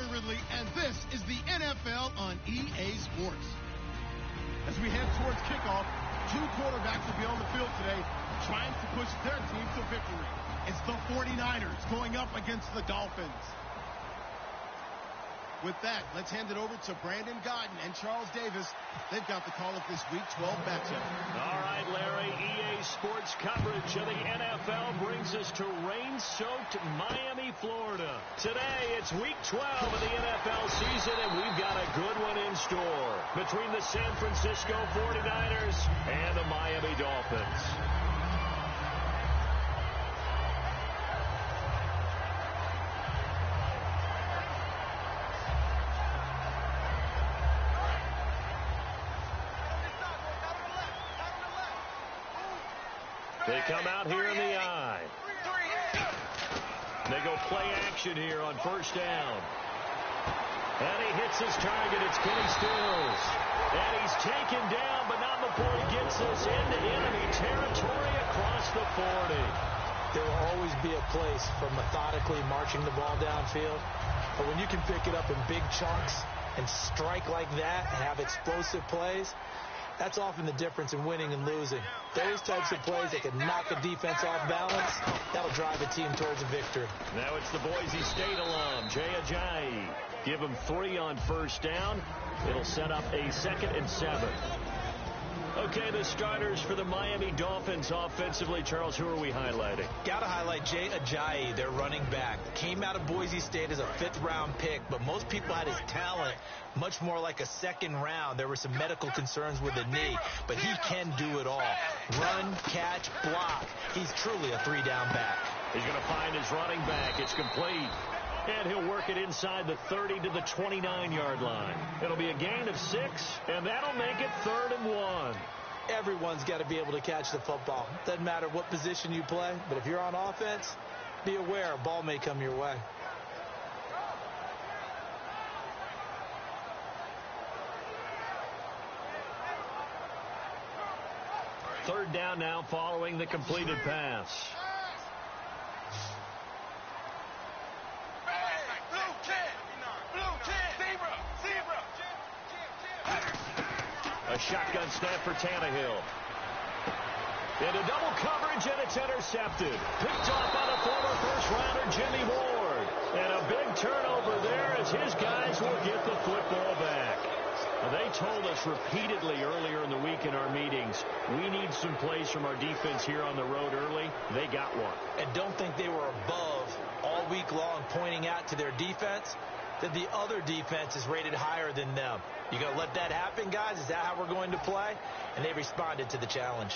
Ridley, and this is the NFL on EA Sports. As we head towards kickoff, two quarterbacks will be on the field today trying to push their team to victory. It's the 49ers going up against the Dolphins. With that, let's hand it over to Brandon Godden and Charles Davis. They've got the call of this Week 12 matchup. All right, Larry, EA Sports coverage of the NFL brings us to rain-soaked Miami, Florida. Today, it's Week 12 of the NFL season, and we've got a good one in store between the San Francisco 49ers and the Miami Dolphins. They come out here in the eye. They go play action here on first down. And he hits his target. It's Kenny Stills. And he's taken down, but not before he gets this into enemy territory across the 40. There will always be a place for methodically marching the ball downfield. But when you can pick it up in big chunks and strike like that and have explosive plays, that's often the difference in winning and losing. Those types of plays that can knock a defense off balance, that'll drive a team towards a victory. Now it's the Boise State alum, Jay Ajayi. Give him 3 on first down. It'll set up a 2nd and 7. Okay, the starters for the Miami Dolphins offensively. Charles, who are we highlighting? Got to highlight Jay Ajayi, their running back. Came out of Boise State as a 5th-round pick, but most people had his talent much more like a 2nd round. There were some medical concerns with the knee, but he can do it all. Run, catch, block. He's truly a 3-down back. He's going to find his running back. It's complete. And he'll work it inside the 30 to the 29-yard line. It'll be a gain of 6, and that'll make it 3rd and 1. Everyone's got to be able to catch the football. Doesn't matter what position you play, but if you're on offense, be aware a ball may come your way. Third down now following the completed pass. A shotgun snap for Tannehill. Into double coverage, and it's intercepted. Picked off by the former first-rounder Jimmy Ward. And a big turnover there as his guys will get the football back. Now, they told us repeatedly earlier in the week in our meetings, we need some plays from our defense here on the road early. They got one. And don't think they were above all week long pointing out to their defense that the other defense is rated higher than them. You going to let that happen, guys? Is that how we're going to play? And they responded to the challenge.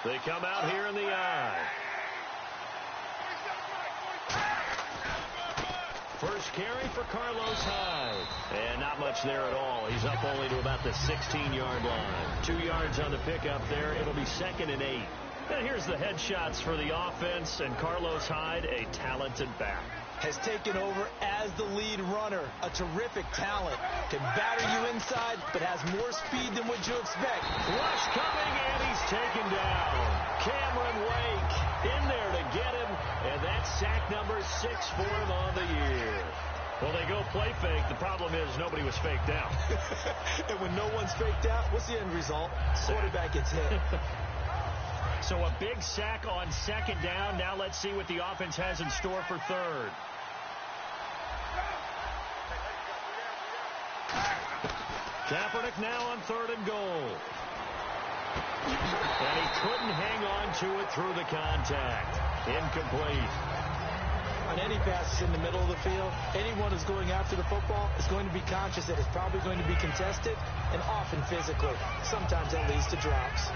They come out here in the eye. First carry for Carlos Hyde. And not much there at all. He's up only to about the 16-yard line. 2 yards on the pickup there. It'll be 2nd and 8. And here's the headshots for the offense, and Carlos Hyde, a talented back. Has taken over as the lead runner. A terrific talent. Can batter you inside, but has more speed than what you expect. Rush coming, and he's taken down. Cameron Wake in there to get him, and that's sack number 6 for him on the year. Well, they go play fake. The problem is nobody was faked out. And when no one's faked out, what's the end result? Quarterback gets hit. So a big sack on 2nd down. Now let's see what the offense has in store for 3rd. Kaepernick now on 3rd and goal. And he couldn't hang on to it through the contact. Incomplete. On any passes in the middle of the field, anyone who's going after the football is going to be conscious that it's probably going to be contested, and often physically. Sometimes that leads to drops.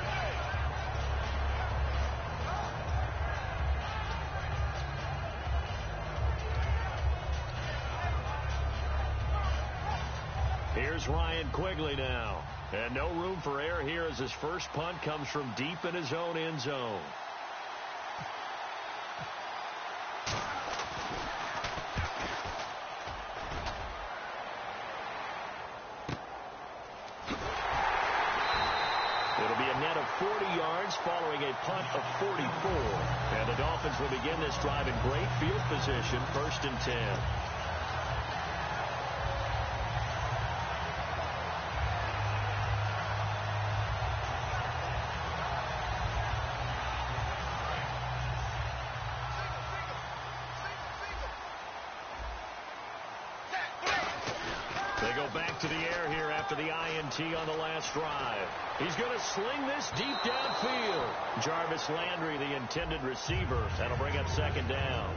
Here's Ryan Quigley now. And no room for error here as his first punt comes from deep in his own end zone. It'll be a net of 40 yards. yards following a punt of 44. And the Dolphins will begin this drive in great field position, 1st and 10. They go back to the air here after the INT on the last drive. He's going to sling this deep downfield. Jarvis Landry, the intended receiver. That'll bring up 2nd down.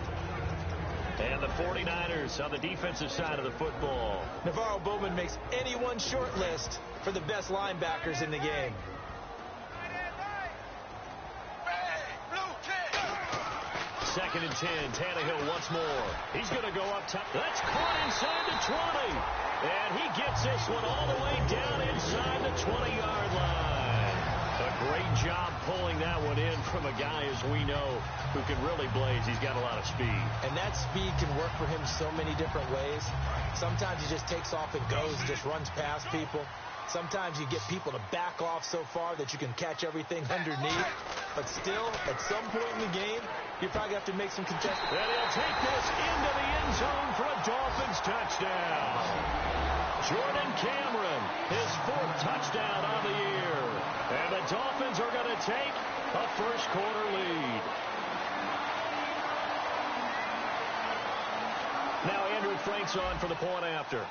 And the 49ers on the defensive side of the football. Navarro Bowman makes anyone's short list for the best linebackers in the game. Second and 10. Tannehill once more. He's going to go up top. That's caught inside the 20. And he gets this one all the way down inside the 20-yard line. A great job pulling that one in from a guy, as we know, who can really blaze. He's got a lot of speed. And that speed can work for him so many different ways. Sometimes he just takes off and goes, just runs past people. Sometimes you get people to back off so far that you can catch everything underneath. But still, at some point in the game, you probably have to make some contested. And he'll take this into the end zone for a Dolphins touchdown. Jordan Cameron, his 4th touchdown on the year. And the Dolphins are going to take a first-quarter lead. Now Andrew Frank's on for the point after.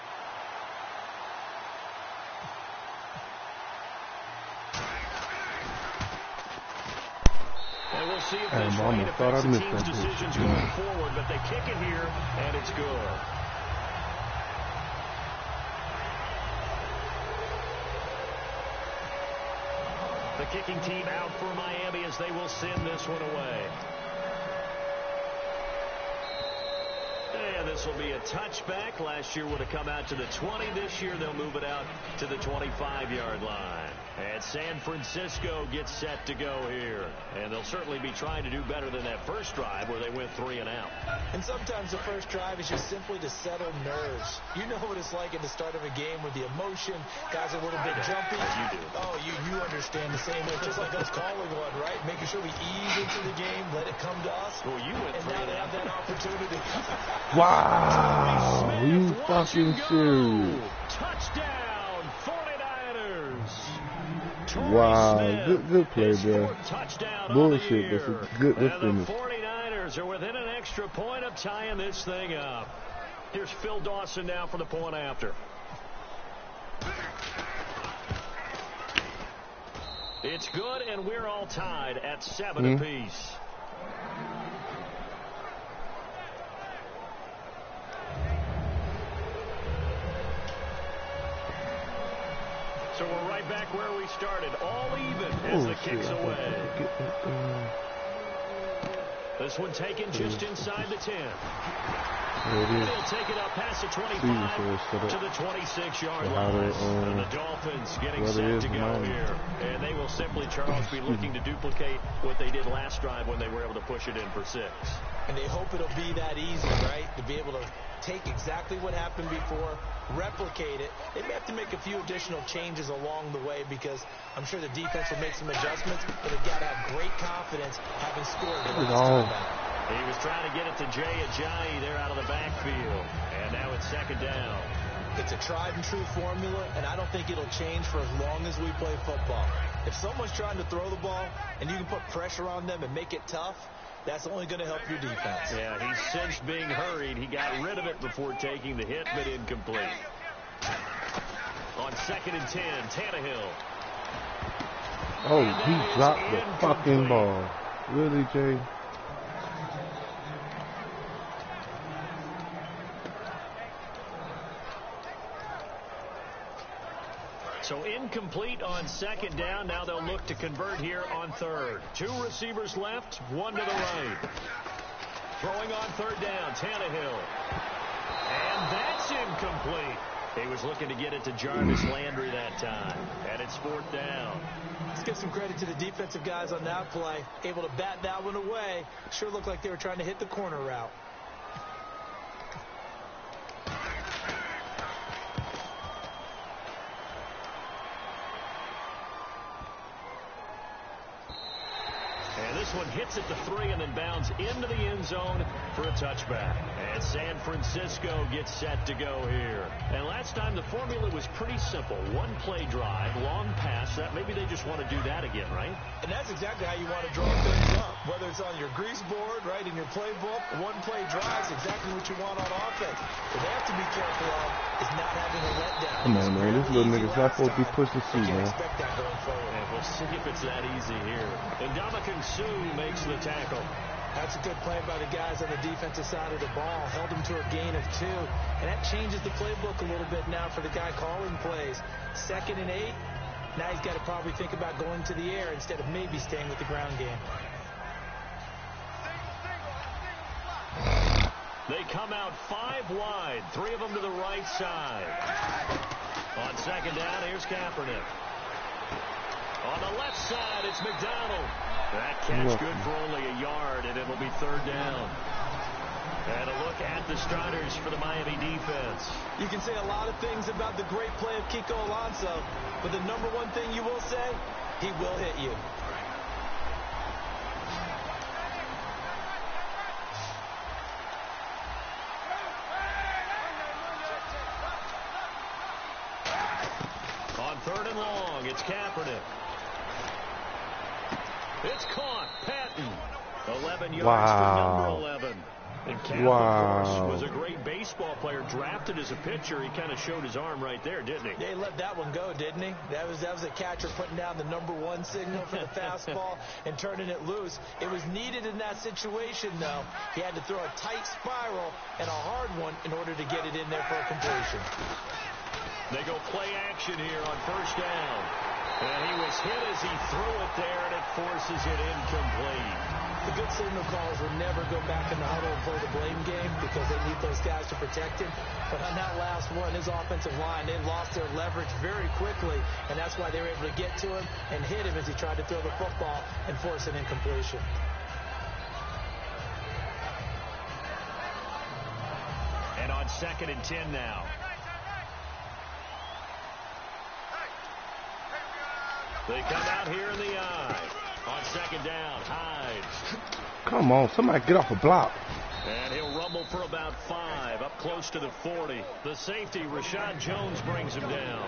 And we'll see if this rain affects the team's decisions going forward, but they kick it here, and it's good. The kicking team out for Miami as they will send this one away. And this will be a touchback. Last year would have come out to the 20. This year they'll move it out to the 25-yard line. And San Francisco gets set to go here. And they'll certainly be trying to do better than that first drive where they went 3 and out. And sometimes the first drive is just simply to settle nerves. You know what it's like at the start of a game with the emotion. Guys are a little bit jumpy. You do. Oh, you understand the same way. Just like us calling one, right? Making sure we ease into the game, let it come to us. Well, you went and now they have that opportunity. Wow, you fucking serious. Touchdown, 49ers. Wow, good play, bro. Bullshit, but it's good And finish. the 49ers are within an extra point of tying this thing up. Here's Phil Dawson now for the point after. It's good, and we're all tied at 7 apiece. So we're right back where we started, all even as the kick's away. This one taken just inside the 10. They'll take it up past the 25 to the 26-yard line. And the Dolphins getting set to go here. And they will simply, Charles, be looking to duplicate what they did last drive when they were able to push it in for 6. And they hope it'll be that easy, right? To be able to take exactly what happened before, replicate it. They may have to make a few additional changes along the way because I'm sure the defense will make some adjustments, but they've got to have great confidence having scored the last time out. He was trying to get it to Jay Ajayi there out of the backfield. And now it's 2nd down. It's a tried and true formula, and I don't think it'll change for as long as we play football. If someone's trying to throw the ball and you can put pressure on them and make it tough, that's only going to help your defense. Yeah, he sensed being hurried. He got rid of it before taking the hit, but incomplete. On 2nd and 10, Tannehill. Oh, he dropped the fucking ball. Really, Jay? So incomplete on 2nd down. Now they'll look to convert here on 3rd. 2 receivers left, 1 to the right. Throwing on 3rd down, Tannehill. And that's incomplete. He was looking to get it to Jarvis Landry that time. And it's 4th down. Let's give some credit to the defensive guys on that play. Able to bat that one away. Sure looked like they were trying to hit the corner route. this one, hits it to 3 and then bounds into the end zone for a touchback. And San Francisco gets set to go here. And last time the formula was pretty simple. One play drive, long pass. Maybe they just want to do that again, right? And that's exactly how you want to draw things up. Whether it's on your grease board, right, in your playbook, one play drive is exactly what you want on offense. What they have to be careful of is not having a letdown. Come on, man. This little nigga's not supposed to be pushing C, man. Expect that going forward. And we'll see if it's that easy here. And Ndamukong Suh makes the tackle. That's a good play by the guys on the defensive side of the ball. Held him to a gain of 2. And that changes the playbook a little bit now for the guy calling plays. 2nd and 8. Now he's got to probably think about going to the air instead of maybe staying with the ground game. They come out 5 wide. 3 of them to the right side. On 2nd down, here's Kaepernick. On the left side, it's McDonald. That catch good for only a yard, and it'll be 3rd down. And a look at the starters for the Miami defense. You can say a lot of things about the great play of Kiko Alonso, but the number one thing you will say, he will hit you. On 3rd and long, it's Kaepernick. It's caught. Patton. 11 yards for number 11. And Kaepernick, of course, was a great baseball player. Drafted as a pitcher. He kind of showed his arm right there, didn't he? Yeah, he let that one go, didn't he? That was a catcher putting down the number 1 signal for the fastball and turning it loose. It was needed in that situation, though. He had to throw a tight spiral and a hard one in order to get it in there for a completion. They go play action here on 1st down. And he was hit as he threw it there, and it forces it incomplete. The good signal callers will never go back in the huddle and play the blame game because they need those guys to protect him. But on that last one, his offensive line, they lost their leverage very quickly, and that's why they were able to get to him and hit him as he tried to throw the football and force an incompletion. And on 2nd and 10 now. They come out here in the eye. On 2nd down, Hyde. Come on, somebody get off a block. And he'll rumble for about 5, up close to the 40. The safety, Rashad Jones, brings him down.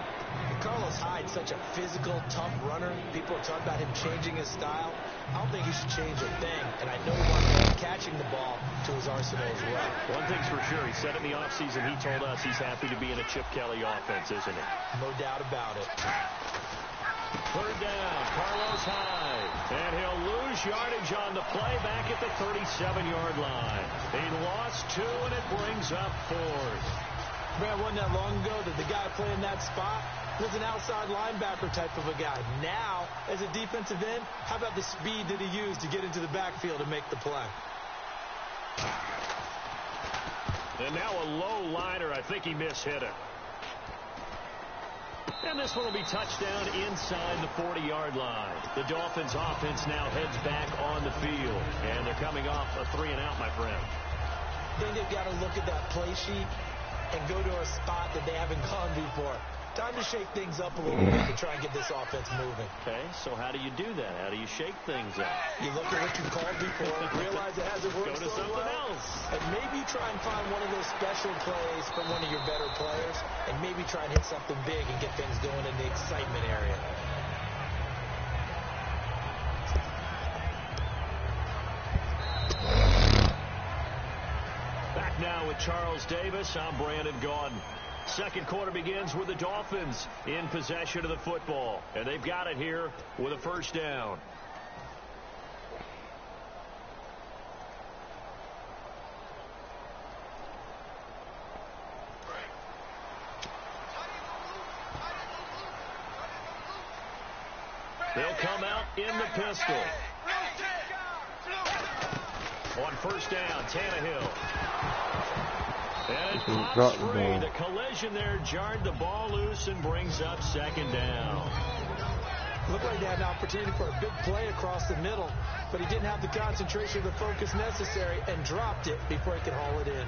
Carlos Hyde's such a physical, tough runner. People are talking about him changing his style. I don't think he should change a thing, and I know he wants to add catching the ball to his arsenal as well. One thing's for sure, he said in the offseason, he told us he's happy to be in a Chip Kelly offense, isn't he? No doubt about it. 3rd down, Carlos Hyde. And he'll lose yardage on the play back at the 37-yard line. He lost 2, and it brings up 4th. Man, wasn't that long ago that the guy playing that spot was an outside linebacker type of a guy. Now, as a defensive end, how about the speed that he used to get into the backfield and make the play? And now a low liner. I think he mishit it. And this one will be touchdown inside the 40-yard line. The Dolphins' offense now heads back on the field. And they're coming off a 3-and-out, my friend. I think they've got to look at that play sheet and go to a spot that they haven't gone before. Time to shake things up a little bit to try and get this offense moving. Okay, so how do you do that? How do you shake things up? You look at what you called before, realize it hasn't worked Go to something else. And maybe try and find one of those special plays from one of your better players, and maybe try and hit something big and get things going in the excitement area. Back now with Charles Davis. I'm Brandon Gaudin. Second quarter begins with the Dolphins in possession of the football. And they've got it here with a 1st down. They'll come out in the pistol. On 1st down, Tannehill. And it pops free. The collision there jarred the ball loose and brings up 2nd down. Looked like they had an opportunity for a big play across the middle, but he didn't have the concentration or the focus necessary and dropped it before he could haul it in.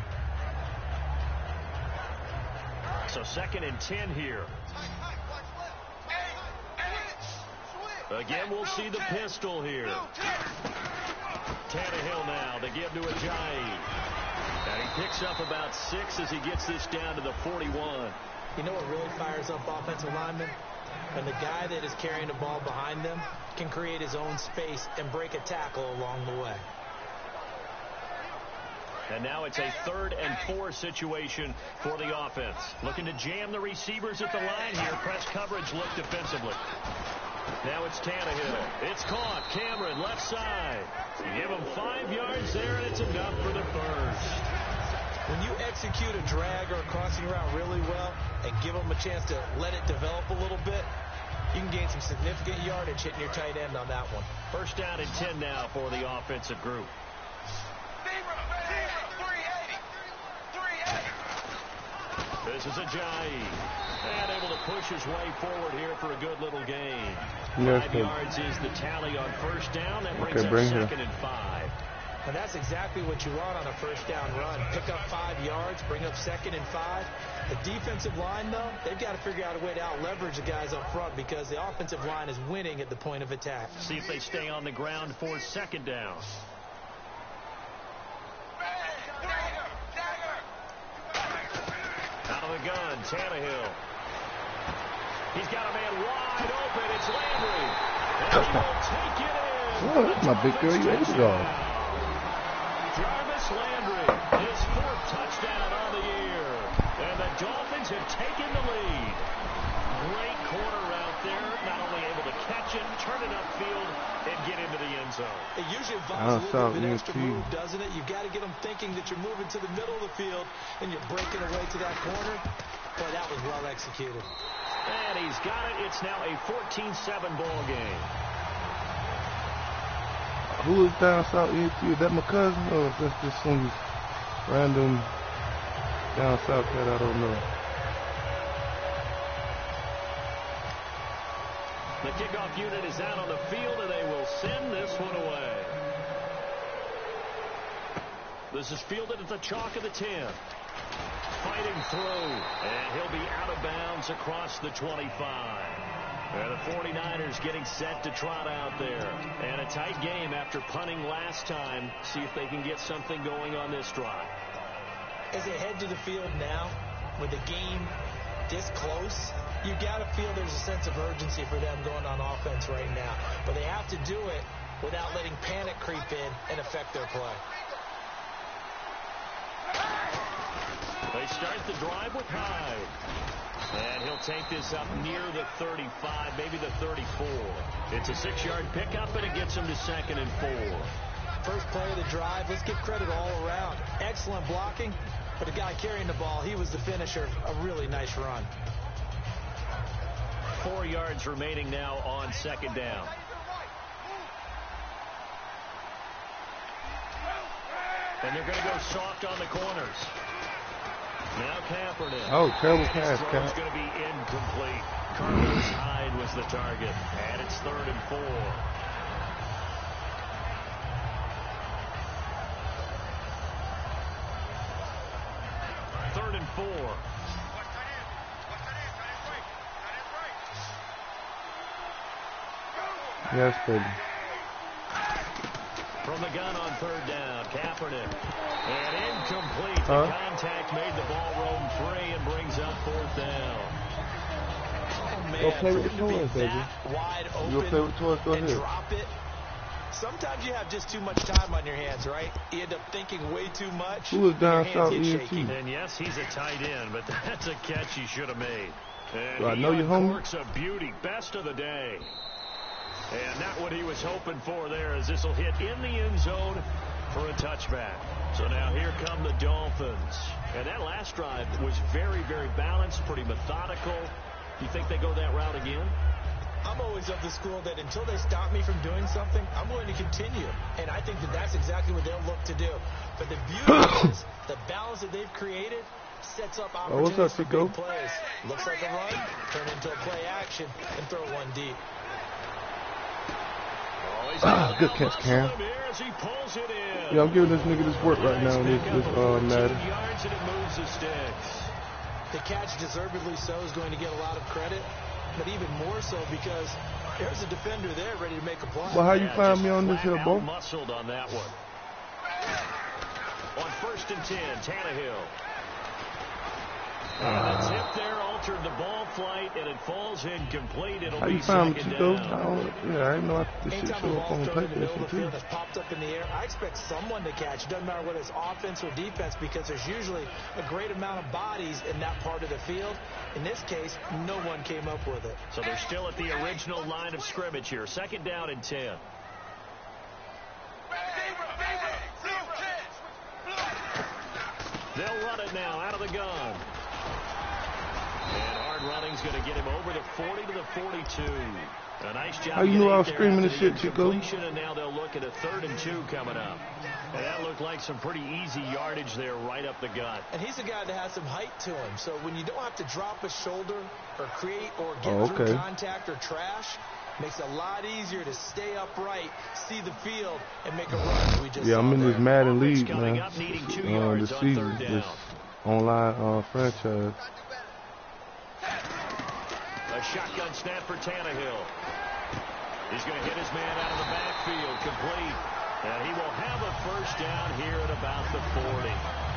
So 2nd and 10 here. Again, we'll see the pistol here. Tannehill now. They give to Ajayi. And he picks up about 6 as he gets this down to the 41. You know what really fires up offensive linemen? When the guy that is carrying the ball behind them can create his own space and break a tackle along the way. And now it's a 3rd and 4 situation for the offense. Looking to jam the receivers at the line here. Press coverage look defensively. Now it's Tannehill. It's caught. Cameron, left side. You give him 5 yards there, and it's enough for the first. When you execute a drag or a crossing route really well and give them a chance to let it develop a little bit, you can gain some significant yardage hitting your tight end on that one. First down and 10 now for the offensive group. This is Ajayi. And able to push his way forward here for a good little gain. 5 yards is the tally on first down. That brings up 2nd and 5. And that's exactly what you want on a first down run. Pick up 5 yards, bring up 2nd and 5. The defensive line, though, they've got to figure out a way to out-leverage the guys up front because the offensive line is winning at the point of attack. See if they stay on the ground for 2nd down. Out of the gun, Tannehill. He's got a man wide open. It's Landry. And he will take it in. Oh, that's my big girl. You ate it all. Jarvis Landry, his 4th touchdown on the year. And the Dolphins have taken the lead. Great corner route there. Not only able to catch it, turn it upfield, and get into the end zone. It usually involves a little bit of an extra move, doesn't it? You've got to get them thinking that you're moving to the middle of the field and you're breaking away to that corner. Boy, that was well executed. And he's got it. It's now a 14-7 ball game. Who is down south ENT? Is that my cousin? Or is that just some random down south cat? I don't know. The kickoff unit is out on the field, and they will send this one away. This is fielded at the chalk of the 10. Fighting through, and he'll be out of bounds across the 25. And the 49ers getting set to trot out there. And a tight game after punting last time. See if they can get something going on this drive. As they head to the field now, with the game this close, you got to feel there's a sense of urgency for them going on offense right now. But they have to do it without letting panic creep in and affect their play. They start the drive with Hyde. And he'll take this up near the 35, maybe the 34. It's a 6-yard pickup, and it gets him to 2nd and 4. First play of the drive, let's give credit all around. Excellent blocking, but the guy carrying the ball, he was the finisher. A really nice run. 4 yards remaining now on 2nd down. And they're going to go soft on the corners. Now Kaepernick. Oh, terrible pass, Cap. It's going to be incomplete. Carlos Hyde was the target. And it's 3rd and 4. Third and 4. Yes, baby. From the gun on 3rd down, Kaepernick. And incomplete. The contact made the ball roam free and brings up 4th down. Oh, man. Go play with the toys, baby. Wide open. You go play with the toys, go ahead. Drop it. Sometimes you have just too much time on your hands, right? You end up thinking way too much. Who is down south ENT? And yes, he's a tight end, but that's a catch he should have made. And well, I know you're home. Works a beauty, best of the day. And not what he was hoping for there, as this will hit in the end zone for a touchback. So now here come the Dolphins. And that last drive was very, very balanced, pretty methodical. You think they go that route again? I'm always of the school that until they stop me from doing something, I'm going to continue. And I think that that's exactly what they'll look to do. But the beauty is the balance that they've created sets up opportunities for big plays. Looks like a run, turn into a play action, and throw one deep. Good catch, Cam. Yeah, I'm giving this nigga this work right now in this matter. The catch, deservedly so, is going to get a lot of credit, but even more so because There's a defender there ready to make a play. Well, how you find me on this here, boy? Muscled on that one. On 1st and 10, Tannehill. And the tip there altered the ball flight, and it falls incomplete. It'll be second down. I didn't know this shit show up on paper. The field has popped up in the air. I expect someone to catch. It doesn't matter whether it's offense or defense, because there's usually a great amount of bodies in that part of the field. In this case, no one came up with it. So they're still at the original line of scrimmage here. 2nd down and 10. They'll run it now out of the gun. And hard running's going to get him over the 40 to the 42. A nice job. How you knew I was screaming this shit, Chico? And now they'll look at a 3rd and 2 coming up. And that looked like some pretty easy yardage there right up the gut. And he's a guy that has some height to him. So when you don't have to drop a shoulder or create or get through contact or trash, makes it a lot easier to stay upright, see the field, and make a run. I'm in this Madden league, man. The season, this online franchise. A shotgun snap for Tannehill. He's going to hit his man out of the backfield, complete. And he will have a 1st down here at about the 40.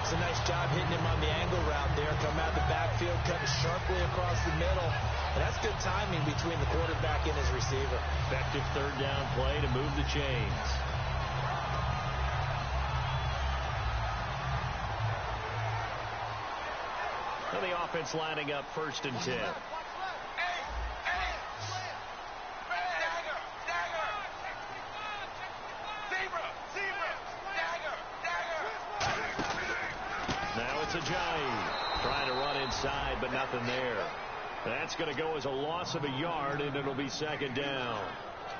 It's a nice job hitting him on the angle route there. Come out of the backfield, cutting sharply across the middle. And that's good timing between the quarterback and his receiver. Effective 3rd down play to move the chains. And the offense lining up 1st and 10. Now it's Ajayi trying to run inside, but nothing there. That's going to go as a loss of a yard, and it'll be 2nd down.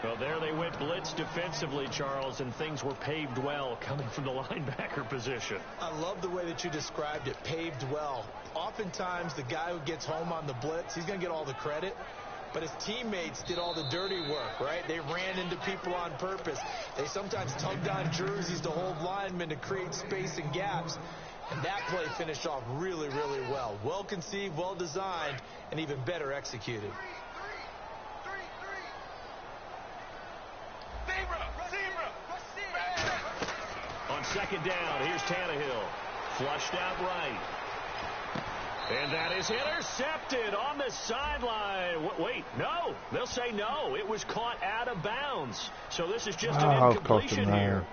Well, there they went blitz defensively, Charles, and things were paved well coming from the linebacker position. I love the way that you described it, paved well. Oftentimes, the guy who gets home on the blitz, he's going to get all the credit. But his teammates did all the dirty work, right? They ran into people on purpose. They sometimes tugged on jerseys to hold linemen to create space and gaps. And that play finished off really, really well. Well conceived, well designed, and even better executed. On 2nd down, here's Tannehill. Flushed out right. And that is intercepted on the sideline. Wait, no. They'll say no. It was caught out of bounds. So this is just an incompletion here.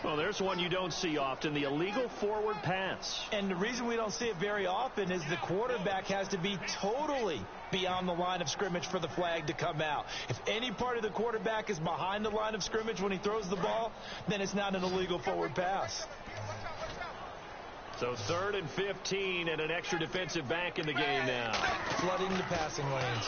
Well, there's one you don't see often, the illegal forward pass. And the reason we don't see it very often is the quarterback has to be totally beyond the line of scrimmage for the flag to come out. If any part of the quarterback is behind the line of scrimmage when he throws the ball, then it's not an illegal forward pass. So 3rd and 15 and an extra defensive back in the game now. Flooding the passing lanes.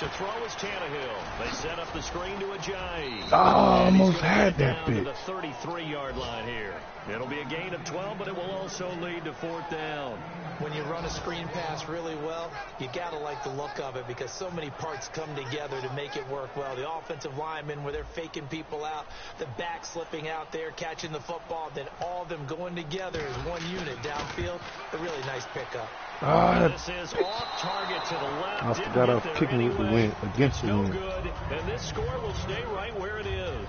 To throw is Tannehill. They set up the screen to Ajayi. Almost had that bitch. To the 33-yard line here. It'll be a gain of 12, but it will also lead to 4th down. When you run a screen pass really well, you got to like the look of it because so many parts come together to make it work well. The offensive linemen, where they're faking people out, the back slipping out there, catching the football, then all of them going together as one unit downfield. A really nice pickup. This is off target to the left. I forgot I was kicking with the wind, against the wind. Good, and this score will stay right where it is.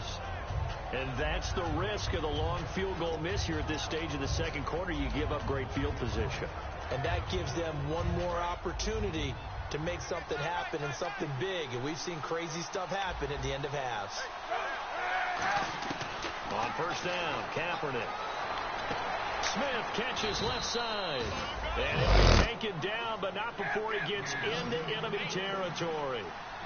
And that's the risk of the long field goal miss here at this stage of the 2nd quarter. You give up great field position. And that gives them one more opportunity to make something happen and something big. And we've seen crazy stuff happen at the end of halves. On 1st down, Kaepernick. Smith catches left side. And he'll be taken down, but not before he gets into enemy territory.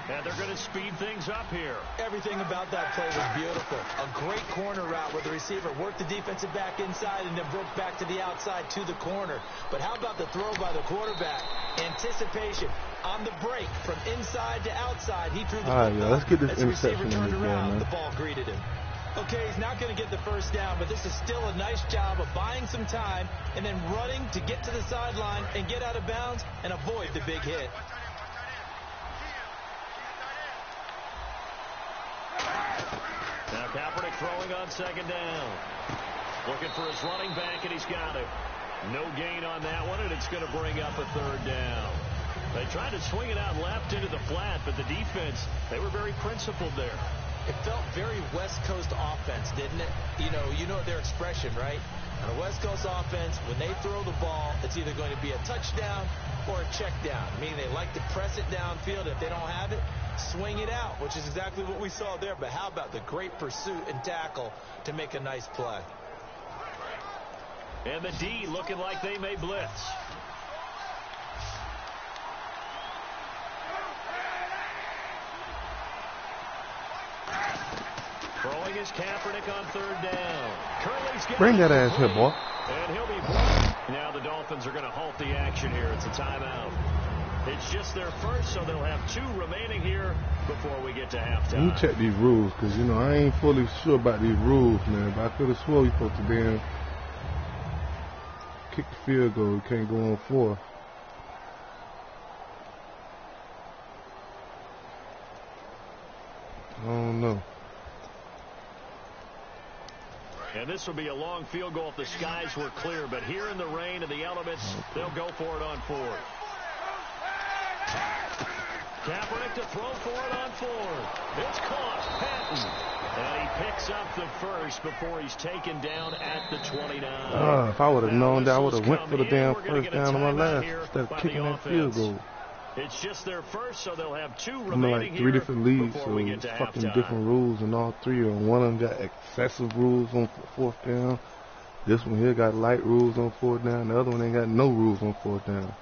And they're going to speed things up here. Everything about that play was beautiful. A great corner route where the receiver worked the defensive back inside and then broke back to the outside to the corner. But how about the throw by the quarterback? Anticipation on the break from inside to outside. He threw the football. Let's get this as the receiver interception turned in around, man. the ball greeted him. Okay, he's not going to get the 1st down, but this is still a nice job of buying some time and then running to get to the sideline and get out of bounds and avoid the big hit. Now Kaepernick throwing on 2nd down. Looking for his running back, and he's got it. No gain on that one, and it's going to bring up a 3rd down. They tried to swing it out left into the flat, but the defense, they were very principled there. It felt very West Coast offense, didn't it? You know their expression, right? On a West Coast offense, when they throw the ball, it's either going to be a touchdown or a check down. Meaning they like to press it downfield. If they don't have it, swing it out, which is exactly what we saw there. But how about the great pursuit and tackle to make a nice play? And the D looking like they may blitz. Throwing his Kaepernick on third down. Curley's got Bring that ass here, boy. And he'll be blocked. Now the Dolphins are going to halt the action here. It's a timeout. It's just their first, so they'll have 2 remaining here before we get to halftime. Let me check these rules, because, I ain't fully sure about these rules, man. But I could have swore you supposed to damn kick the field goal. You can't go on 4. I don't know. And this will be a long field goal if the skies were clear. But here in the rain and the elements, they'll go for it on 4th. Kaepernick to throw for it on 4th. It's caught. Patton. And he picks up the first before he's taken down at the 29. If I would have known that, I would have went for the damn first down on my last instead of kicking that field goal. It's just their first, so they'll have 2 I'm remaining in like 3 different leagues, so it's fucking different rules, and all 3 of them. One of them got excessive rules on 4th down. This one here got light rules on 4th down. The other one ain't got no rules on 4th down.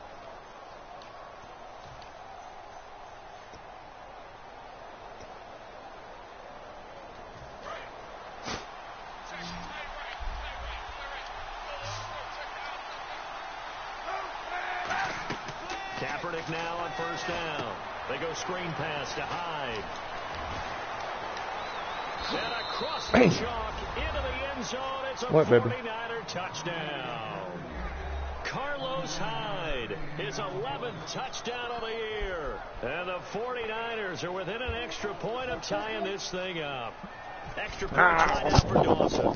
Kaepernick now on first down. They go screen pass to Hyde. And across the chalk into the end zone. It's a 49er touchdown. Carlos Hyde, his 11th touchdown of the year. And the 49ers are within an extra point of tying this thing up. Extra point right now for Dawson.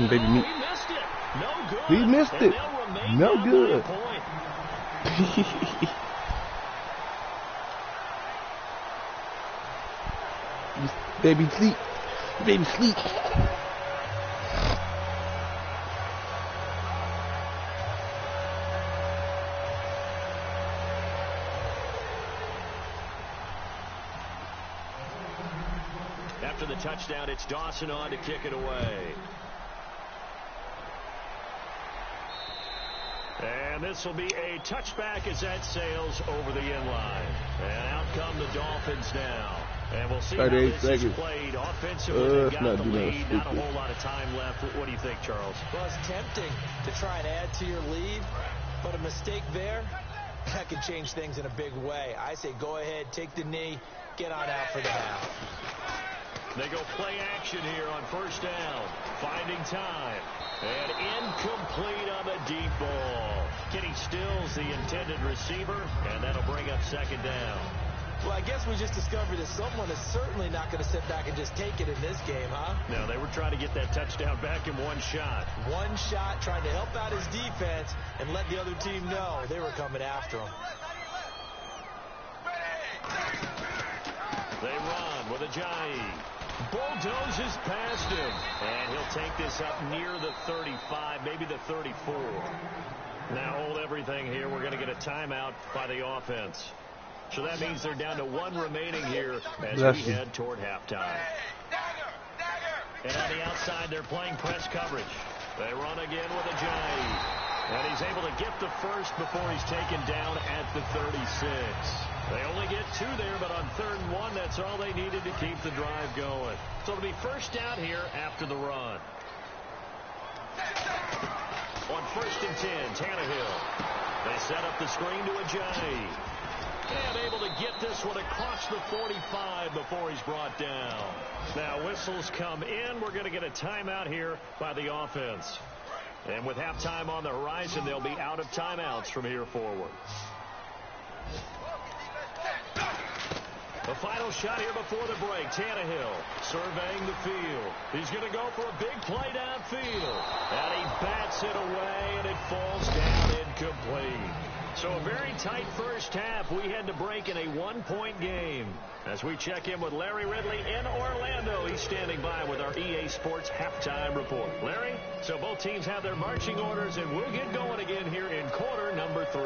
Baby meat. He missed it. No good. He missed it. No good. Baby sleep. Baby sleep. After the touchdown, it's Dawson on to kick it away. And this will be a touchback as that sails over the inline. And out come the Dolphins now. And we'll see how this is played. Offensively, they've got the lead. Not a whole lot of time left. What do you think, Charles? Well, it's tempting to try and add to your lead, but a mistake there, that could change things in a big way. I say go ahead, take the knee, get on out for the half. They go play action here on first down. Finding time. And incomplete on the deep ball. Kenny Stills, the intended receiver, and that'll bring up second down. Well, I guess we just discovered that someone is certainly not going to sit back and just take it in this game, huh? No, they were trying to get that touchdown back in one shot. One shot, trying to help out his defense and let the other team know they were coming after him. They run with Ajayi. Bulldozes past him. And he'll take this up near the 35, maybe the 34. Now hold everything here. We're going to get a timeout by the offense. So that means they're down to 1 remaining here as we head toward halftime. And on the outside, they're playing press coverage. They run again with Ajayi. And he's able to get the first before he's taken down at the 36. They only get 2 there, but on 3rd and 1, that's all they needed to keep the drive going. So it'll be first down here after the run. On 1st and 10, Tannehill. They set up the screen to Ajayi. And able to get this one across the 45 before he's brought down. Now whistles come in. We're going to get a timeout here by the offense. And with halftime on the horizon, they'll be out of timeouts from here forward. The final shot here before the break. Tannehill surveying the field. He's going to go for a big play downfield. And he bats it away, and it falls down incomplete. So a very tight first half. We had to break in a one-point game. As we check in with Larry Ridley in Orlando, he's standing by with our EA Sports halftime report. Larry, so both teams have their marching orders, and we'll get going again here in quarter number 3.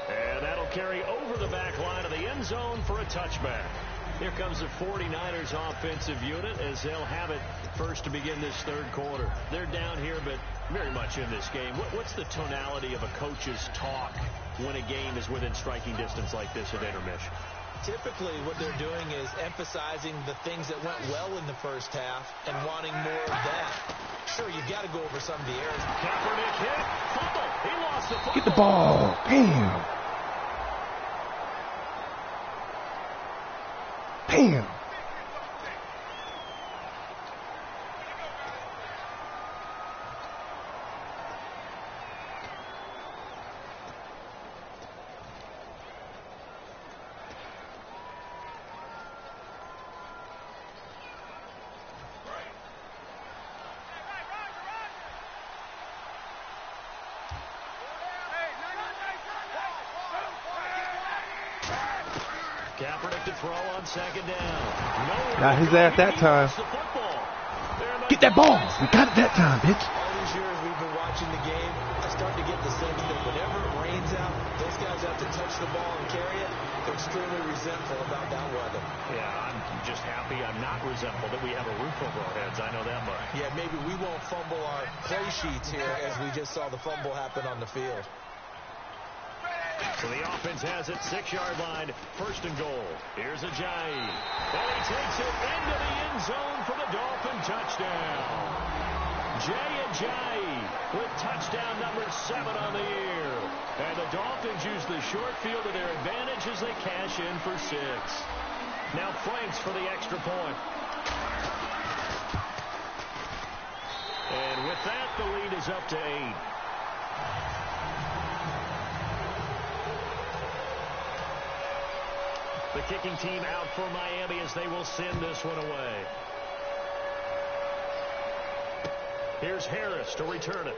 And that'll carry over the back line of the end zone for a touchback. Here comes the 49ers offensive unit as they'll have it first to begin this third quarter. They're down here, but very much in this game. What's the tonality of a coach's talk when a game is within striking distance like this at intermission? Typically, what they're doing is emphasizing the things that went well in the first half and wanting more of that. Sure, you've got to go over some of the errors. Kaepernick hit. Fumble. He lost the football. Get the ball. Damn. Damn. Kaepernick to throw on second down. Got his ass that time. Get that ball. We got it that time, bitch. All these years we've been watching the game, I start to get the sense that whenever it rains out, those guys have to touch the ball and carry it. They're extremely resentful about that weather. Yeah, I'm just happy I'm not resentful that we have a roof over our heads. I know that much. Yeah, maybe we won't fumble our play sheets here as we just saw the fumble happen on the field. So the offense has it, 6-yard line, first and goal. Here's Ajayi. And he takes it into the end zone for the Dolphin touchdown. Jay Ajayi with touchdown number 7 on the year. And the Dolphins use the short field to their advantage as they cash in for 6. Now Franks for the extra point. And with that, the lead is up to 8. The kicking team out for Miami as they will send this one away. Here's Harris to return it.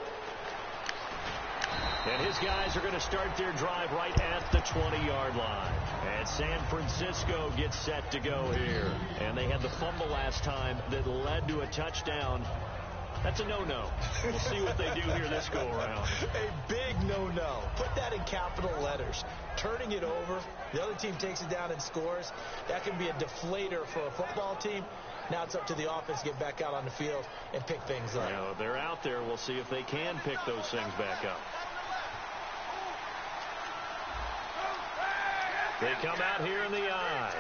And his guys are going to start their drive right at the 20-yard line. And San Francisco gets set to go here. And they had the fumble last time that led to a touchdown. That's a no-no. We'll see what they do here this go-around. A big no-no. Put that in capital letters. Turning it over, the other team takes it down and scores. That can be a deflator for a football team. Now it's up to the offense to get back out on the field and pick things up. You know, they're out there. We'll see if they can pick those things back up. They come out here in the eye.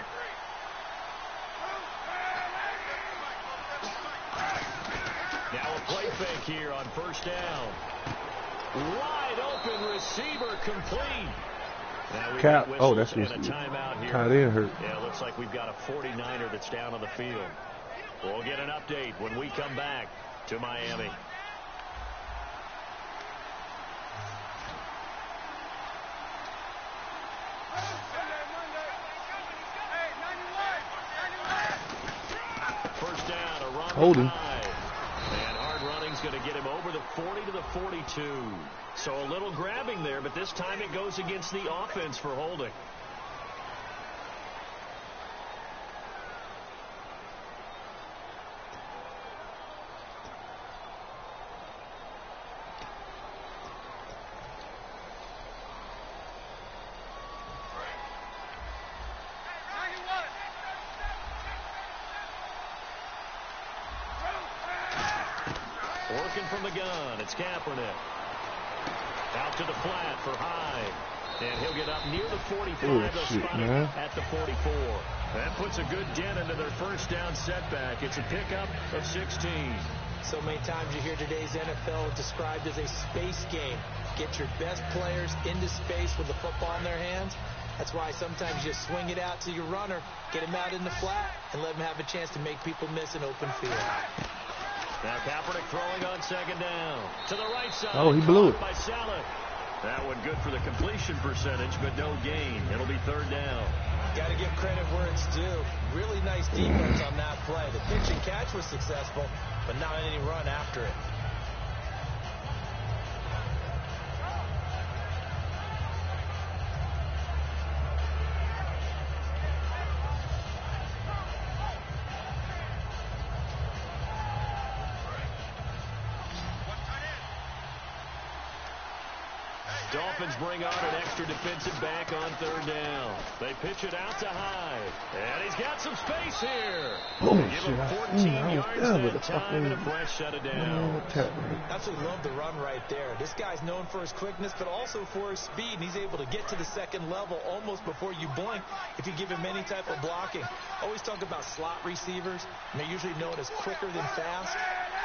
Now a play fake here on first down. Wide open receiver complete. Cap. Oh, that's just tight end hurt. Yeah, it looks like we've got a 49er that's down on the field. We'll get an update when we come back to Miami. First down, a run. Hold him. Going to get him over the 40 to the 42. So a little grabbing there, but this time it goes against the offense for holding. Working from the gun, it's Kaepernick. Out to the flat for Hyde. And he'll get up near the 45. At the 44. That puts a good dent into their first down setback. It's a pickup of 16. So many times you hear today's NFL described as a space game. Get your best players into space with the football in their hands. That's why sometimes you swing it out to your runner, get him out in the flat, and let him have a chance to make people miss an open field. Now Kaepernick throwing on second down. To the right side. Oh, he blew it. By Saleh. That one good for the completion percentage, but no gain. It'll be third down. Got to give credit where it's due. Really nice defense on that play. The pitch and catch was successful, but not any run after it. Dolphins bring on an extra defensive back on third down. They pitch it out to Hyde. And he's got some space here. Oh, give him 14 yards that time and a fresh shut it down. Absolutely love the run right there. This guy's known for his quickness, but also for his speed. And he's able to get to the second level almost before you blink if you give him any type of blocking. Always talk about slot receivers, and they're usually known as quicker than fast.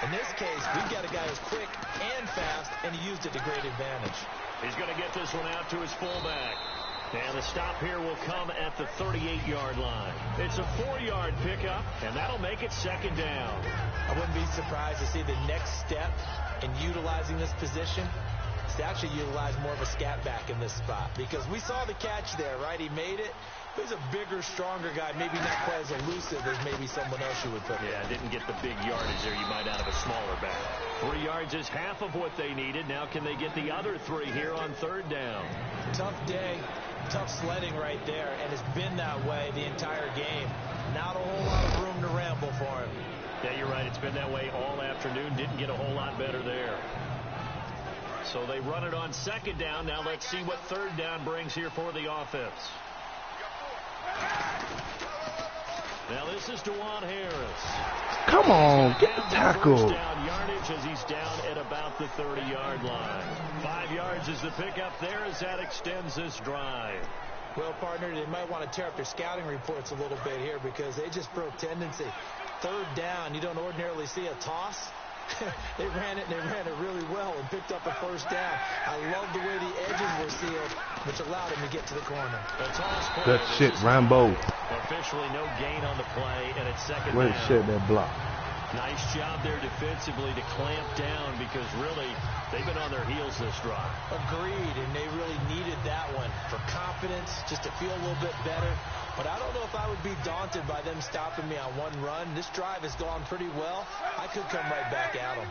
In this case, we've got a guy who's quick and fast, and he used it to great advantage. He's going to get this one out to his fullback. And the stop here will come at the 38-yard line. It's a 4-yard pickup, and that'll make it second down. I wouldn't be surprised to see the next step in utilizing this position is to actually utilize more of a scat back in this spot. Because we saw the catch there, right? He made it. He's a bigger, stronger guy, maybe not quite as elusive as maybe someone else you would put. Yeah, didn't get the big yardage there you might out of a smaller back. 3 yards is half of what they needed. Now can they get the other 3 here on third down? Tough day, tough sledding right there, and it's been that way the entire game. Not a whole lot of room to ramble for him. Yeah, you're right. It's been that way all afternoon. Didn't get a whole lot better there. So they run it on second down. Now let's see what third down brings here for the offense. Now this is DeJuan Harris. Come on, get the tackle. First down yardage as he's down at about the 30-yard line. 5 yards is the pickup there as that extends this drive. Well, partner, they might want to tear up their scouting reports a little bit here because they just broke tendency. Third down, you don't ordinarily see a toss. They ran it, and they ran it really well and picked up a first down. I love the way the edges were sealed, which allowed him to get to the corner. Good shit, Rambo. Officially no gain on the play, and it's second Way down. to shit that block. Nice job there defensively to clamp down because really they've been on their heels this drive. Agreed, and they really needed that one for confidence, just to feel a little bit better. But I don't know if I would be daunted by them stopping me on one run. This drive has gone pretty well. I could come right back at them.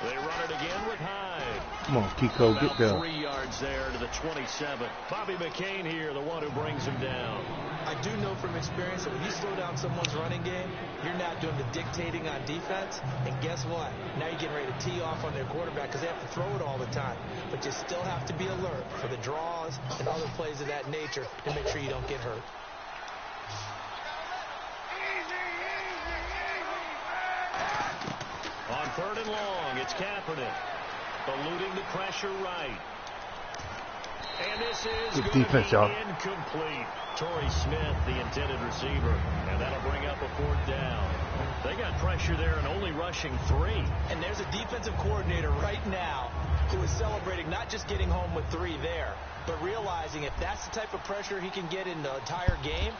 They run it again with Hyde. Come on, Kiko, get there. 3 yards there to the 27. Bobby McCain here, the one who brings him down. I do know from experience that when you slow down someone's running game, you're not doing the dictating on defense. And guess what? Now you're getting ready to tee off on their quarterback because they have to throw it all the time. But you still have to be alert for the draws and other plays of that nature to make sure you don't get hurt. On third and long, it's Kaepernick. Eluding the pressure right. And this is good going defense, to be y'all. incomplete. Torrey Smith, the intended receiver. And that'll bring up a fourth down. They got pressure there and only rushing 3. And there's a defensive coordinator right now who is celebrating not just getting home with 3 there, but realizing if that's the type of pressure he can get in the entire game,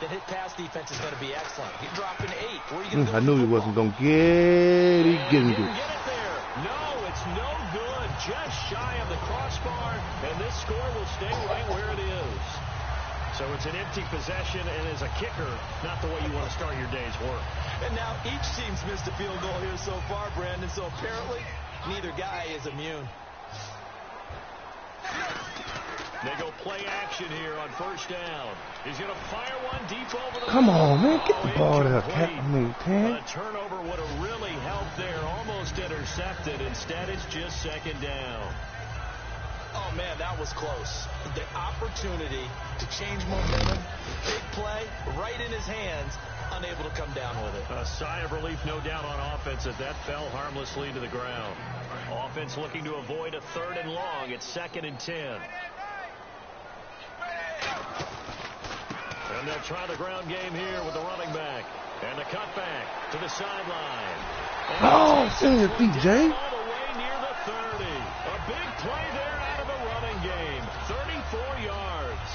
then his pass defense is going to be excellent. He's dropping 8. Where are you going to go? I knew he wasn't going to get it. He Didn't getting get it. it there. No, it's no good. Just shy of the crossbar, and this score will stay right where it is. So it's an empty possession, and as a kicker, not the way you want to start your day's work. And now each team's missed a field goal here so far, Brandon, so apparently neither guy is immune. They go play action here on first down. He's going to fire one deep over the Come on, man. Get the ball there, incomplete. Captain. A turnover would have really helped there. Almost intercepted. Instead, it's just second down. Oh, man, that was close. The opportunity to change momentum, big play, right in his hands, unable to come down with it. A sigh of relief, no doubt, on offense as that fell harmlessly to the ground. Offense looking to avoid a third and long. It's 2nd and 10. And they'll try the ground game here with the running back. And the cutback to the sideline. Oh, send your feet, Jay. All the way near the 30. A big play there out of the running game. 34 yards.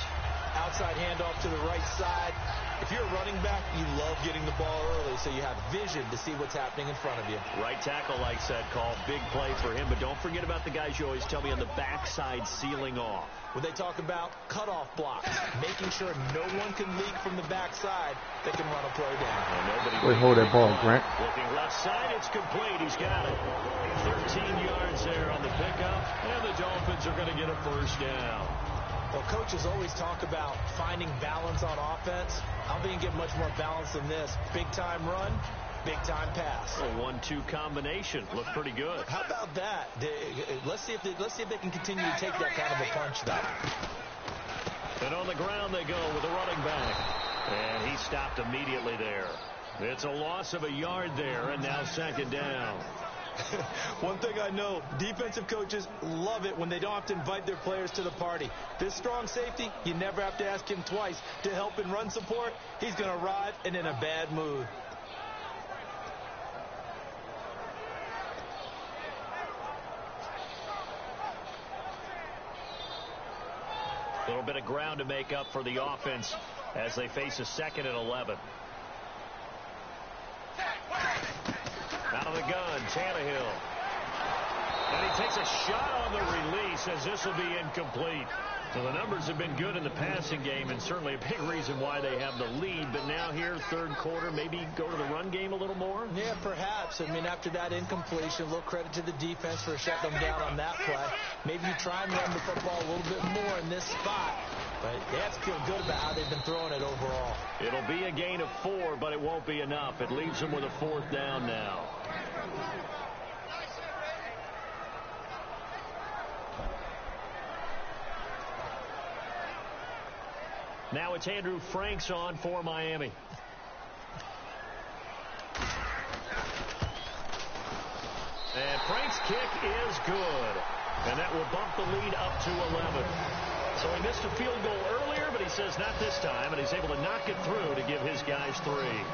Outside handoff to the right side. If If you're a running back, you love getting the ball early so you have vision to see what's happening in front of you. Right tackle likes that call. Big play for him, but don't forget about the guys you always tell me on the backside sealing off. When they talk about cutoff blocks, making sure no one can leak from the backside, they can run a play down. Wait, hold that ball, Grant. Looking left side, it's complete. He's got it. 13 yards there on the pickup, and the Dolphins are going to get a first down. Well, coaches always talk about finding balance on offense. I don't think you get much more balance than this. Big-time run, big-time pass. A 1-2 combination. Looked pretty good. How about that? Let's see if they can continue to take that kind of a punch, though. And on the ground they go with a running back. And he stopped immediately there. It's a loss of a yard there, and now second down. One thing I know, defensive coaches love it when they don't have to invite their players to the party. This strong safety, you never have to ask him twice to help in run support. He's going to arrive and in a bad mood. A little bit of ground to make up for the offense as they face a 2nd and 11. Out of the gun, Tannehill. And he takes a shot on the release as this will be incomplete. So the numbers have been good in the passing game and certainly a big reason why they have the lead. But now here, third quarter, maybe go to the run game a little more? Yeah, perhaps. I mean, after that incompletion, a little credit to the defense for shutting them down on that play. Maybe you try and run the football a little bit more in this spot. But they have to feel good about how they've been throwing it overall. It'll be a gain of 4, but it won't be enough. It leaves them with a 4th down now. Now it's Andrew Franks on for Miami. And Frank's kick is good. And that will bump the lead up to 11. So he missed a field goal earlier, but he says not this time, and he's able to knock it through to give his guys 3.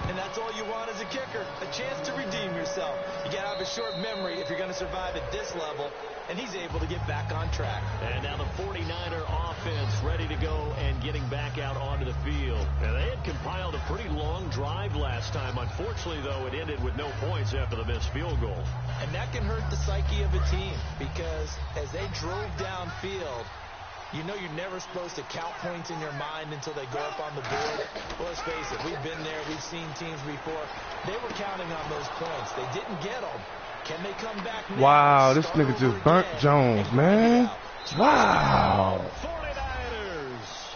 And that's all you want as a kicker, a chance to redeem yourself. You got to have a short memory if you're going to survive at this level, and he's able to get back on track. And now the 49er offense ready to go and getting back out onto the field. And they had compiled a pretty long drive last time. Unfortunately, though, it ended with no points after the missed field goal. And that can hurt the psyche of a team because as they drove downfield, you know you're never supposed to count points in your mind until they go up on the board. Well, let's face it, we've been there. We've seen teams before. They were counting on those points. They didn't get them. Can they come back now? Wow, this nigga just burnt Jones, man. Wow. 49ers.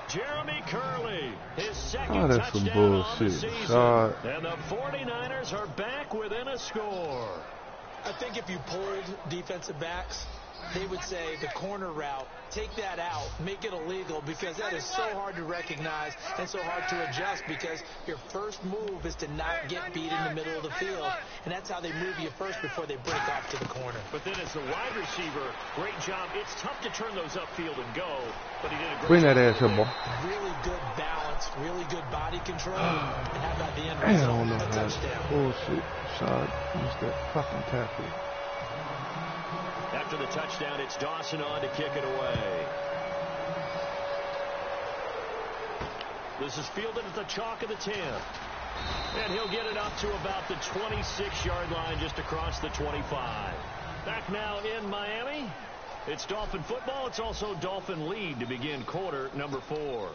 Jeremy Curley, his second Oh, that's some touchdown on the bullshit. season. And the 49ers are back within a score. I think if you polled defensive backs, they would say the corner route, take that out, make it illegal, because that is so hard to recognize and so hard to adjust because your first move is to not get beat in the middle of the field, and that's how they move you first before they break off to the corner. But then as the wide receiver, great job. It's tough to turn those upfield and go, but he did a great Bring job. that ass here, boy. Really good balance, really good body control, and how about the end I result? don't know A how touchdown. bullshit shot. Missed that fucking tackle. After the touchdown, it's Dawson on to kick it away. This is fielded at the chalk of the 10. And he'll get it up to about the 26-yard line, just across the 25. Back now in Miami. It's Dolphin football. It's also Dolphin lead to begin quarter number 4.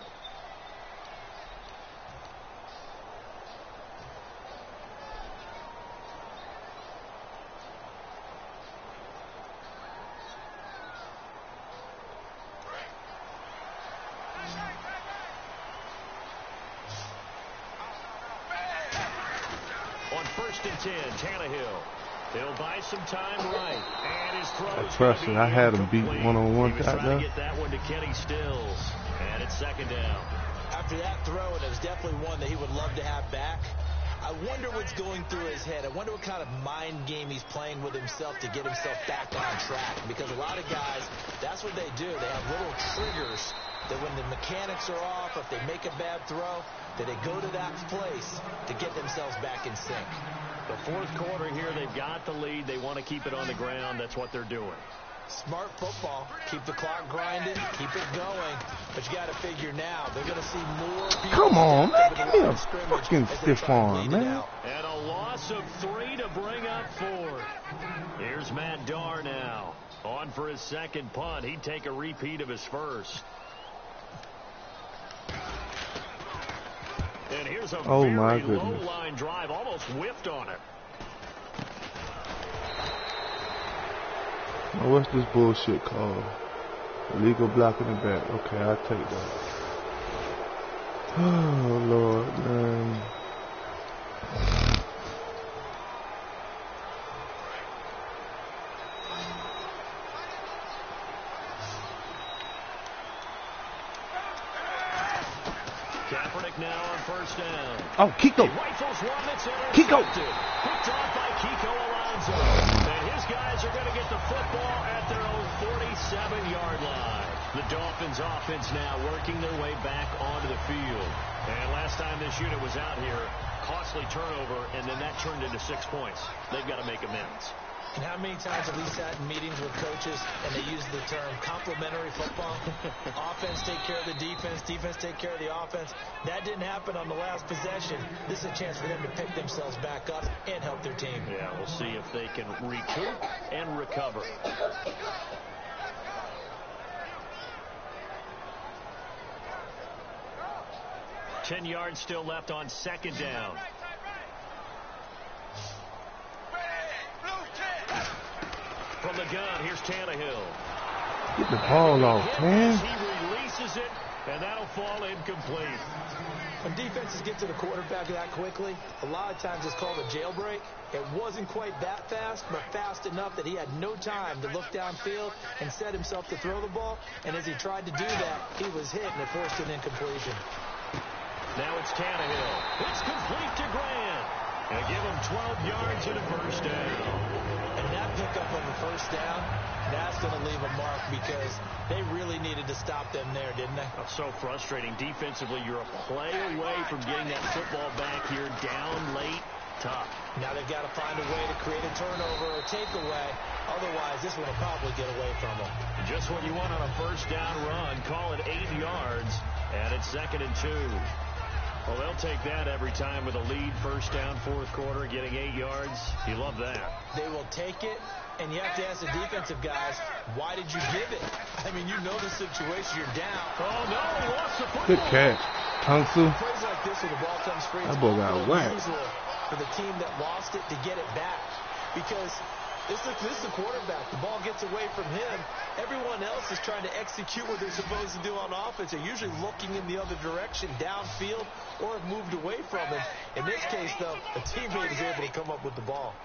On 1st and 10, Tannehill. He'll buy some time right. And his throws. Trust me, I had him beat one-on-one. He was trying to get that one to Kenny Stills. And it's 2nd down. After that throw, and it was definitely one that he would love to have back. I wonder what's going through his head. I wonder what kind of mind game he's playing with himself to get himself back on track. Because a lot of guys, that's what they do. They have little triggers that when the mechanics are off, or if they make a bad throw, that they go to that place to get themselves back in sync. The 4th quarter here, they've got the lead. They want to keep it on the ground. That's what they're doing. Smart football. Keep the clock grinding. Keep it going. But you got to figure now, they're going to see more people. Come on, man. Give me a fucking stiff arm, man. And a loss of 3 to bring up 4. Here's Matt Darr now. On for his second punt. He'd take a repeat of his first. And here's a very low line drive. Almost whiffed on it. Now what's this bullshit called? Illegal block in the back. Okay, I'll take that. Oh, Lord, man. Kaepernick now on first down. Oh, Kiko. Kiko. Picked off by Kiko Alonso. And his guys are going to get the football at their own 47-yard line. The Dolphins offense now working their way back onto the field. And last time this unit was out here, costly turnover, and then that turned into 6 points. They've got to make amends. And how many times have we sat in meetings with coaches and they use the term complementary football? Offense take care of the defense, defense take care of the offense. That didn't happen on the last possession. This is a chance for them to pick themselves back up and help their team. Yeah, we'll see if they can recoup and recover. Ten yards still left on second down. From the gun, here's Tannehill. Get the ball off, man. He releases it, and that'll fall incomplete. When defenses get to the quarterback that quickly, a lot of times it's called a jailbreak. It wasn't quite that fast, but fast enough that he had no time to look downfield and set himself to throw the ball. And as he tried to do that, he was hit, and it forced an incompletion. Now it's Tannehill. It's complete to Grant. And give him 12 yards and a first down. And that pickup of a first down, that's going to leave a mark because they really needed to stop them there, didn't they? That's so frustrating. Defensively, you're a play away from getting that football back here down late. Tough. Now they've got to find a way to create a turnover or takeaway. Otherwise, this one will probably get away from them. Just what you want on a first down run. Call it 8 yards, and it's 2nd and 2. Well, they'll take that every time with a lead, first down, fourth quarter, getting 8 yards. You love that. They will take it, and you have to ask the defensive guys, why did you give it? I mean, you know the situation. You're down. Oh, no, he lost the football. Good catch. Tungsu. Plays like this where the ball comes free. That ball got whacked. For the team that lost it to get it back. Because this is the quarterback. The ball gets away from him. Everyone else is trying to execute what they're supposed to do on offense. They're usually looking in the other direction, downfield, or have moved away from him. In this case, though, a teammate is able to come up with the ball.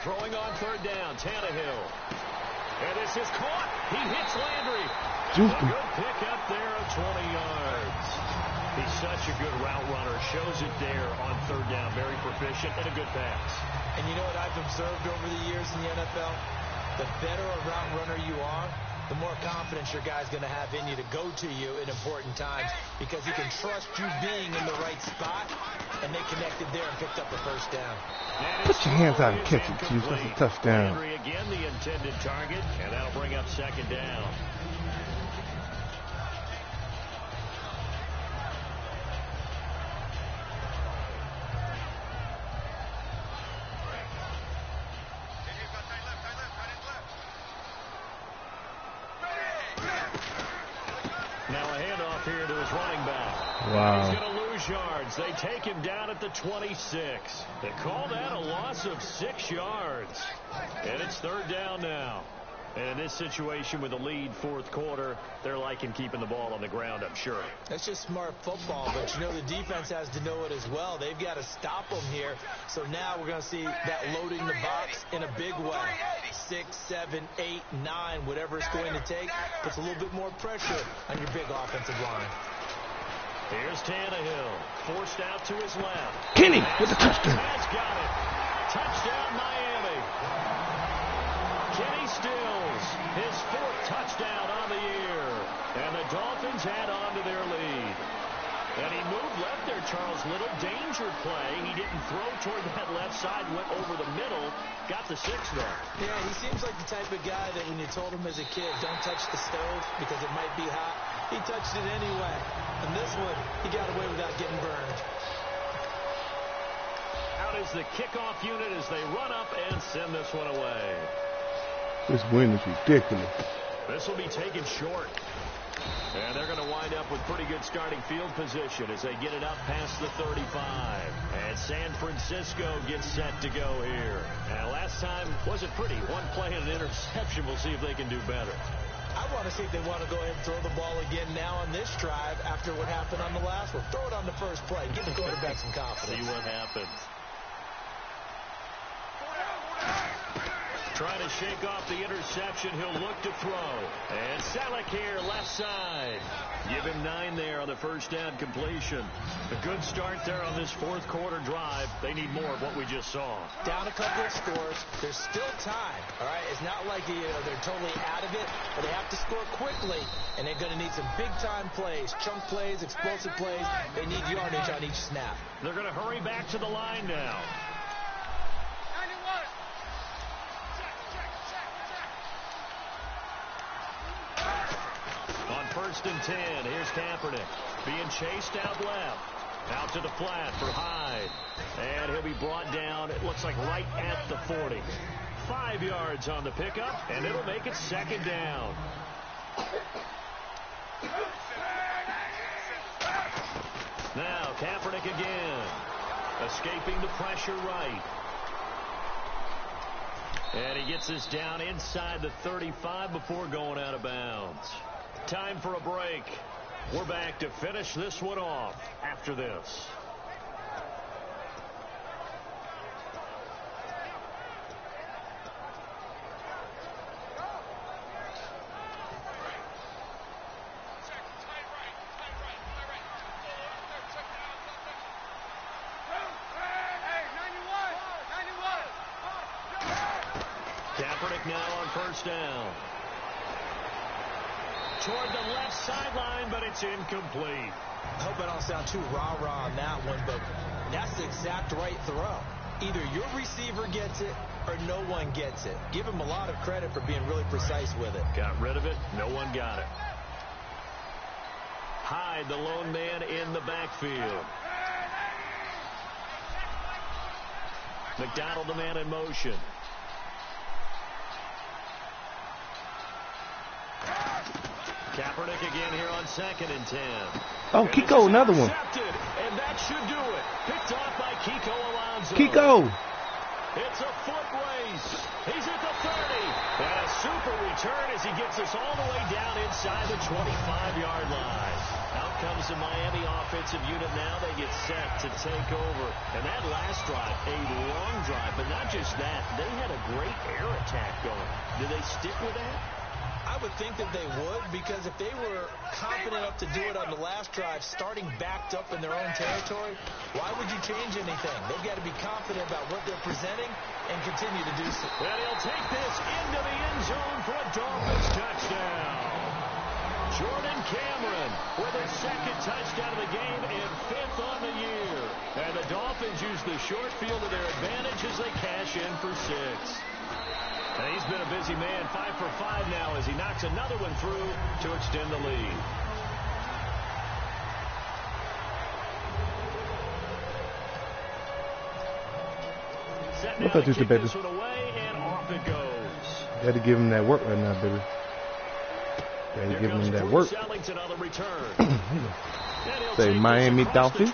Throwing on third down, Tannehill. And this is caught. He hits Landry. A good pick up there of 20 yards. He's such a good route runner. Shows it there on third down. Very proficient and a good pass. And you know what I've observed over the years in the NFL? The better a route runner you are, the more confidence your guy's going to have in you to go to you in important times because he can trust you being in the right spot, and they connected there and picked up the first down. Put your hands out and catch it, Chiefs. That's a touchdown. Landry again the intended target, and that'll bring up second down. Now a handoff here to his running back. Wow. He's going to lose yards. They take him down at the 26. They call that a loss of 6 yards. And it's third down now. And in this situation with a lead fourth quarter, they're liking keeping the ball on the ground, I'm sure. That's just smart football, but you know the defense has to know it as well. They've got to stop them here. So now we're going to see that loading the box in a big way. 6, 7, 8, 9, whatever it's going to take, puts a little bit more pressure on your big offensive line. Here's Tannehill, forced out to his left. Kenny with the touchdown. Has got it. Touchdown, Miami. Kenny Stills, his 4th touchdown on the year. And the Dolphins add on to their lead. And he moved left there, Charles. Little danger play. He didn't throw toward that left side, went over the middle, got the 6 there. Yeah, he seems like the type of guy that when you told him as a kid, don't touch the stove because it might be hot, he touched it anyway. And this one, he got away without getting burned. Out is the kickoff unit as they run up and send this one away. This wind is ridiculous. This will be taken short. And they're going to wind up with pretty good starting field position as they get it up past the 35. And San Francisco gets set to go here. And last time wasn't pretty. One play and an interception. We'll see if they can do better. I want to see if they want to go ahead and throw the ball again now on this drive after what happened on the last one. Throw it on the first play. Give the quarterback some confidence. See what happens. Trying to shake off the interception. He'll look to throw. And Selleck here, left side. Give him 9 there on the first down completion. A good start there on this fourth quarter drive. They need more of what we just saw. Down a couple of scores. There's still time. All right, it's not like they're totally out of it, but they have to score quickly, and they're going to need some big-time plays, chunk plays, explosive plays. They need yardage on each snap. They're going to hurry back to the line now. On 1st and 10, here's Kaepernick being chased out left. Out to the flat for Hyde. And he'll be brought down, it looks like right at the 40. 5 yards on the pickup, and it'll make it 2nd down. Now Kaepernick again. Escaping the pressure right. And he gets this down inside the 35 before going out of bounds. Time for a break. We're back to finish this one off after this. Kaepernick now on 1st down. Toward the left sideline, but it's incomplete. I hope I don't sound too rah-rah on that one, but that's the exact right throw. Either your receiver gets it or no one gets it. Give him a lot of credit for being really precise with it. Got rid of it. No one got it. Hyde, the lone man in the backfield. McDonald, the man in motion. Kaepernick again here on 2nd and 10. Oh, Kiko, another one. And that should do it. Picked off by Kiko Alonso. Kiko. It's a foot race. He's at the 30. And a super return as he gets us all the way down inside the 25-yard line. Out comes the Miami offensive unit now. They get set to take over. And that last drive, a long drive, but not just that. They had a great air attack going. Do they stick with that? I would think that they would, because if they were confident enough to do it on the last drive, starting backed up in their own territory, why would you change anything? They've got to be confident about what they're presenting and continue to do so. And he'll take this into the end zone for a Dolphins touchdown. Jordan Cameron with his 2nd touchdown of the game and 5th on the year. And the Dolphins use the short field to their advantage as they cash in for 6. And he's been a busy man, 5 for 5 now as he knocks another one through to extend the lead. Set now to kick this one away, and off it goes. Got to give him that work right now, baby. Got to give him that work. Say Miami Dolphins.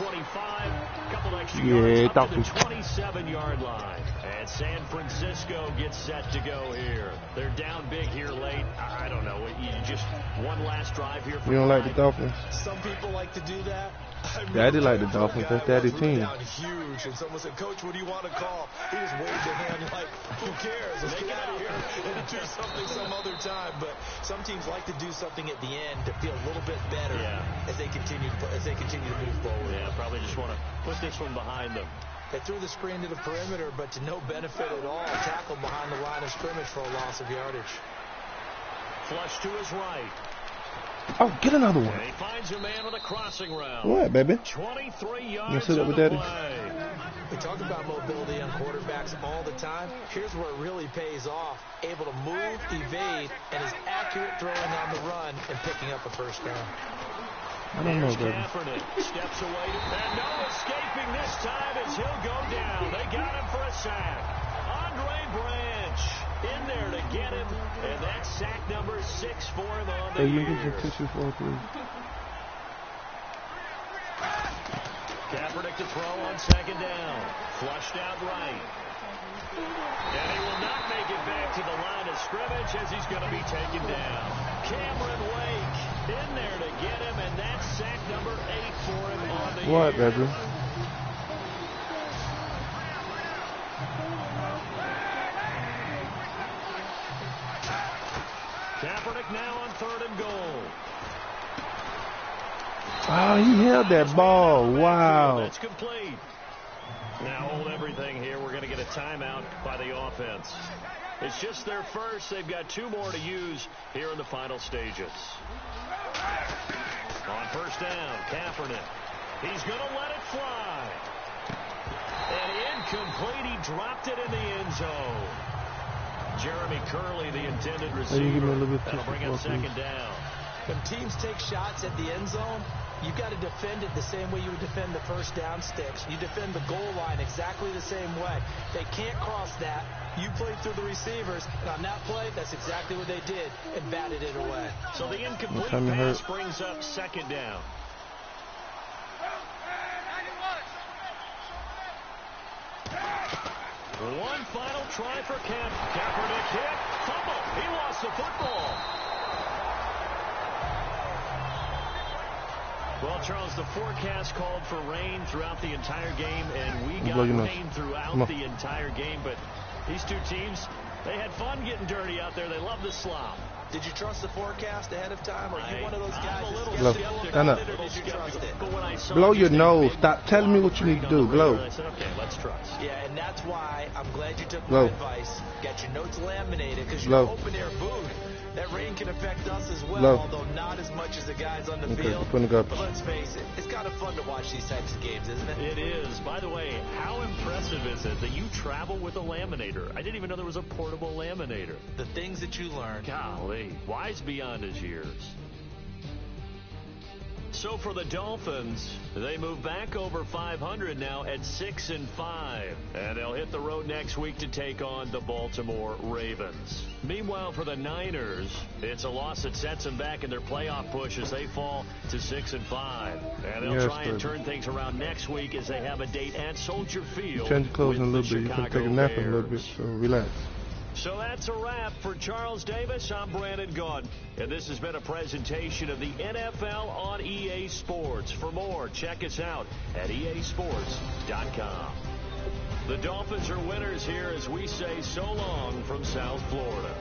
Yeah, Dolphins. 27-yard line. And San Francisco gets set to go here. They're down big here late. I don't know. You just one last drive here. You don't like the Dolphins? Some people like to do that. Daddy like the Dolphins. That's Daddy's team. Huge, and someone said, "Coach, what do you want to call?" He just waved a hand like, "Who cares? Let's get out of here and do something some other time." But some teams like to do something at the end to feel a little bit better as they continue to move forward. Yeah, probably just want to put this one behind them. They threw the screen to the perimeter, but to no benefit at all. Tackled behind the line of scrimmage for a loss of yardage. Flush to his right. Oh, get another one. And he finds a man with a crossing route. What, baby? 23 yards. You sit up with daddy? We talk about mobility on quarterbacks all the time. Here's where it really pays off. Able to move, evade, and is accurate throwing on the run and picking up a first down. I don't know, baby. Kaepernick steps away, and no escaping this time as he'll go down. They got him for a sack. Andre Branch in there to get him, and that's sack number 6 for him on the year. Get your tissue for it, please. Kaepernick to throw on second down. Flushed out right. And he will not make it back to the line of scrimmage as he's going to be taken down. Cameron Wake in there to get him, and that's sack number 8 for him on the What, year. baby? Kaepernick now on 3rd and goal. Oh, he held that ball. Wow. That's complete. Now hold everything here. We're going to get a timeout by the offense. It's just their first. They've got 2 more to use here in the final stages. On first down, Kaepernick. He's going to let it fly. And incomplete. He dropped it in the end zone. Jeremy Curley, the intended receiver. That'll bring up second down. When teams take shots at the end zone, you've got to defend it the same way you would defend the first down sticks. You defend the goal line exactly the same way. They can't cross that. You played through the receivers, and on that play, that's exactly what they did, and batted it away. So the incomplete pass brings up second down. One final try for Kaepernick hit. Fumble. He lost the football. Well, Charles, the forecast called for rain throughout the entire game, and we got rain throughout the entire game. But these two teams, they had fun getting dirty out there. They love the slop. Did you trust the forecast ahead of time? Or are you one of those guys I'm a little skeptical? Stand up. Or did you trust it? But when I saw Blow your nose. Stop telling me what you need to do. Blow. I said, okay, let's trust. Yeah, and that's why I'm glad you took my advice. Got your notes laminated because you're open air booth. That rain can affect us as well, although not as much as the guys on the field. But let's face it, it's kind of fun to watch these types of games, isn't it? It is. By the way, how impressive is it that you travel with a laminator? I didn't even know there was a portable laminator. The things that you learn. Golly, wise beyond his years. So for the Dolphins, they move back over 500 now at 6-5. And they'll hit the road next week to take on the Baltimore Ravens. Meanwhile, for the Niners, it's a loss that sets them back in their playoff push as they fall to 6-5. And they'll try and turn things around next week as they have a date at Soldier Field. Change your clothes in a little bit. You can take a nap in a little bit, so relax. So that's a wrap for Charles Davis. I'm Brandon Gaudin, and this has been a presentation of the NFL on EA Sports. For more, check us out at easports.com. The Dolphins are winners here as we say so long from South Florida.